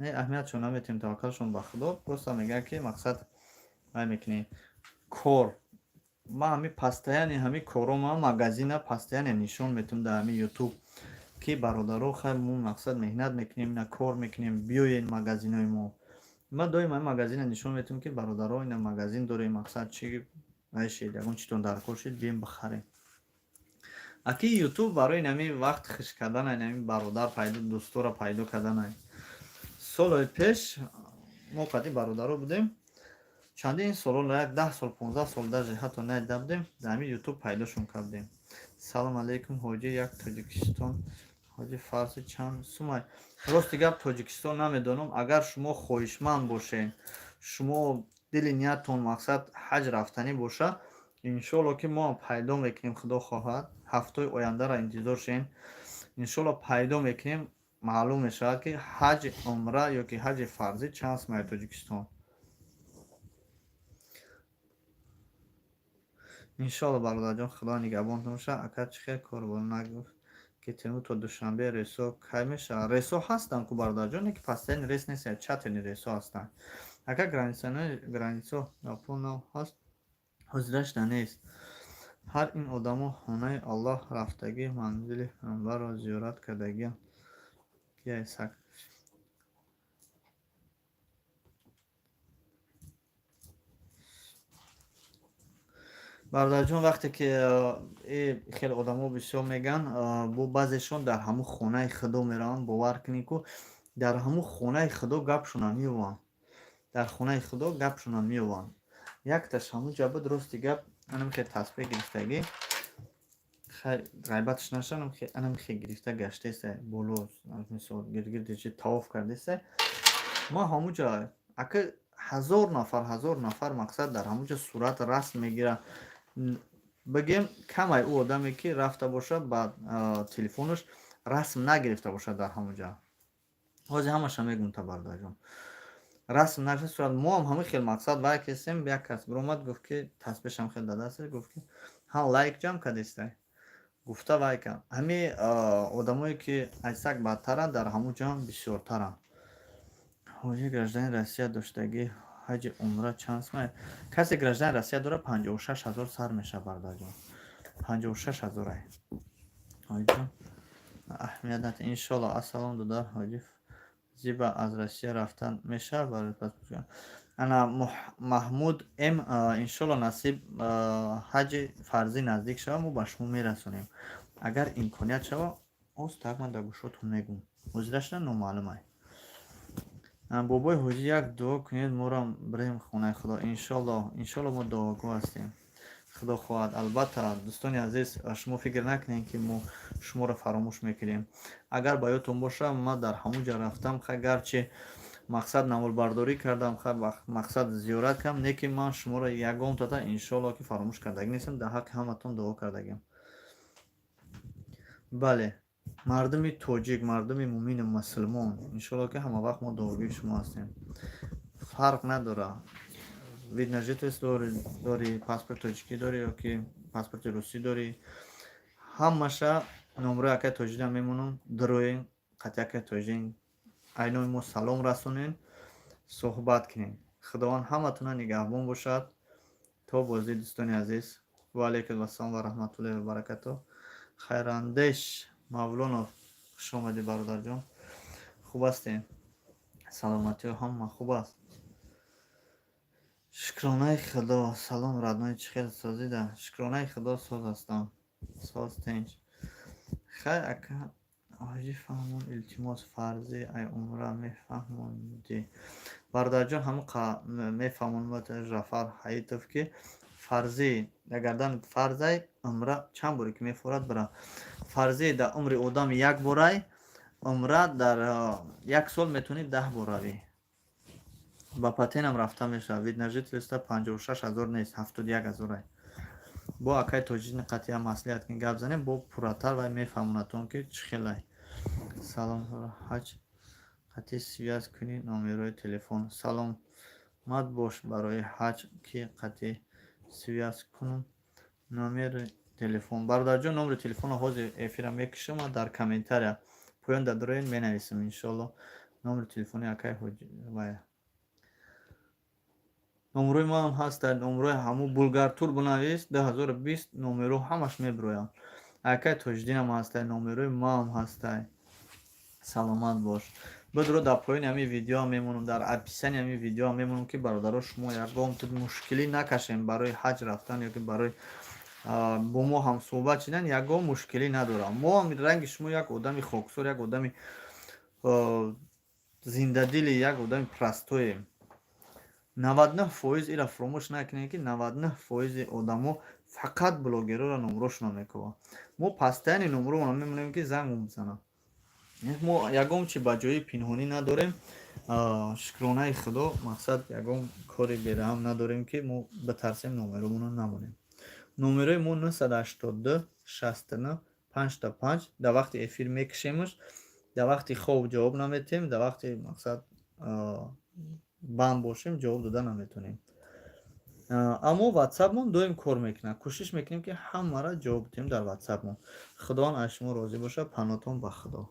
не аҳамиятшон наметавонем таваккалшон ба худо просто мегӯяд ки мақсад ай мекунӣ кор ман ҳамин постоянно ҳамин корро ман магазина постоянно нишон метавонам дар ҳамин ютуб ки бародаро хай мо мақсад меҳнат мекунем ина кор мекунем биёед магазинои мо ман доим ҳамин магазина нишон метавонам ки бародаро ина магазин дорем мақсад чи айшед ягон читон даркор шид бием бихарем аки ютуб барои нами вақт хиш кардан нами бародар пайдо дӯстора пайдо кардан солҳои пеш мо қади бародаро будем чандин соло як 10 сол 15 сол даже ҳатто найда будем дар ҳамин ютуб пайдошон кардем салом алейкум ҳоҷи як тоҷикистон ҳоҷи фарси чанд сумай рости гап тоҷикистон намедонам агар шумо хоҳишманд бошед шумо дили ниятон мақсад ҳаҷ рафтанӣ боша иншоалло ки мо пайдо мекунем худо хоҳад ҳафтаи ояндаро интизор шен иншоалло пайдо мекунем маълум мешавад ки ҳаҷ умра ёки ҳаҷи фарзӣ чанд сумаи тоҷикистон иншоалло бародарҷон худо нигаҳбонтон бошад ака чӣ хел кор бо нагуфт ки тему то душанбе ресо кай мешавад ресо ҳастанд ку бародарҷон не ки постоянно рес нест чатени ресо ҳастанд ака границо японо ҳаст ҳозирашда нест ҳар ин одамо хонаи аллоҳ рафтагӣ манзили пайғамбарро зиёрат кардагианд киясак бародарҷон вақте ки хеле одамо бисёр меган бо баъзешон дар ҳамун хонаи худо мераванд бовар кунед ку дар ҳамун хонаи худо гапшонам меёванд дар хонаи худо гапшонам меёванд якташ ҳамуҷа буд рости гап анам хе тасбеҳ гирифтагӣ хай ғайбатш нашанам хе анам хе гирифта гаштеса боло мисол гиргирди чи тавоф кардеса ма ҳамуҷа ака ҳазор нафар мақсад дар ҳамуҷа сурат расм мегира бигем камай ӯ одаме ки рафта бошад ба телефонаш расм нагирифта бошад дар ҳамуҷа ҳозир ҳамаша мегӯмта бародарҷон расм нагирифта сурат мо ҳам ҳамин хел мақсад вай кесем як кас биромад гуфт ки тасбеҳшам хел дадаст гуфт ки ҳа лайк ҷамъ кардестай гуфта вай кард ҳамин одамое ки айсак бадтаранд дар ҳамун ҷамъ бисёртаранд ҳоҷи граждани россия доштагӣ ҳаҷи умра чанд сумай касе граждани россия дора 56 000 сар мешавад бародарҷон 56 000 ай ҳоҷиҷон аҳамият иншоалло ассалом додар ҳоҷи зиба аз россия рафтан мешавад барои паспорт ана маҳмуд м иншоалло насиб ҳаҷи фарзӣ наздик шава мо ба шумо мерасонем агар имконият шава оз так ман дар гӯшотон мегӯм ҳозирашна номаълумай бобои ҳоҷӣ як дуо кунед моро бирем хонаи худо иншоалло мо дуогӯ ҳастем худо хоҳад албатта дӯстони азиз шумо фикр накунед ки мо шуморо фаромӯш мекунем агар ба ёдтон боша ман дар ҳамун ҷа рафтам хай гарчи мақсад намолбардорӣ кардам хай мақсад зиёрат кардам не ки ман шуморо ягон дада иншоалло ки фаромӯш кардаги нестам дар ҳаққи ҳаматон дуо кардагиам бале мардуми тоҷик мардуми муъмину мусулмон иншоалло ки ҳамавақт мо дуогӯи шумо ҳастем фарқ надорад вид на жительство дори паспорти тоҷикӣ дори ёки паспорти русӣ дори ҳамаша номрӯи акай тоҷикам мемонам дуроен қати акай тоҷин айнои мо салом расонем суҳбат кунем худованд ҳаматона нигаҳбон бошад то бозди дӯстони азиз ва алайкум ассалом ва раҳматуллоҳи ва баракатуҳ хайрандеш мавлонов хуш омадед бародарҷон хуб ҳастем саломатиҳо ҳама хуб аст шукронаи худо салом раднои чӣ хел созида шукронаи худо соз ҳастам соз тинч хай ака ҳоҷӣ фаҳмон илтимос фарзи ай умра мефаҳмонди бародарҷон ҳамн мефаҳмонад ҷаъфар ҳаитов ки фарзи агардан фарзай умра чанд боре ки мефорад бира фарзи дар умри одам як борай умра дар як сол метавонӣ 10 бор равӣ ба патенам рафта мешавад вид на жительство 56 000 нест 71 000 ай бо акай тоҷини қатъия маслиҳат ки гап занем бо пурратар вай мефаҳмонатон ки чӣ хелай салом ҳаҷ қатъи связ кунӣ номерои телефон саломат бош барои ҳаҷ ки қатъи связ кунам номери телефон бародарҷон номери телефонро ҳозир эфира мекушам дар комментария поён дадороен менависем иншоалло номери телефони акай ва номерои манам ҳастад, номерои ҳаму Булгартур бинавис 2020 номеро ҳамаш мебироянд. Акай Тоҷдинам ҳастай, номерои маам ҳастай. Саломат бош. Бидро дар поёни ҳамин видео мемонам, дар описани ҳамин видео мемонам ки бародаро шумо ягон мушкилӣ накашем барои ҳаҷ рафтан ёки барои бо мо ҳам суҳбат шидан ягон мушкилӣ надорам. Мо ҳам ранги шумо як одами хоксор, як одами зиндадили, як одами простоем. 99% иро фаромӯш накунед ки 99% одамо фақат блогерора номерошонро мекунанд. Мо пастайни номеромонро мемонем ки занг мезананд. мо ягон чи ба ҷои пинҳонӣ надорем. Шукронаи худо, мақсад ягон кори бераҳам надорем ки мо битарсем номеромонро намонем. Номерои мо 982 69 55. дар вақти эфир мекишемш, дар вақти хоб ҷавоб наметем, дар вақти мақсад банд бошем ҷавоб дода наметонем. аммо ватсапмон доим кор мекунад. Кӯшиш мекунем ки ҳамаро ҷавоб диҳем дар ватсапмон. Худованд аз шумо розӣ бошад. Панотон ба худо.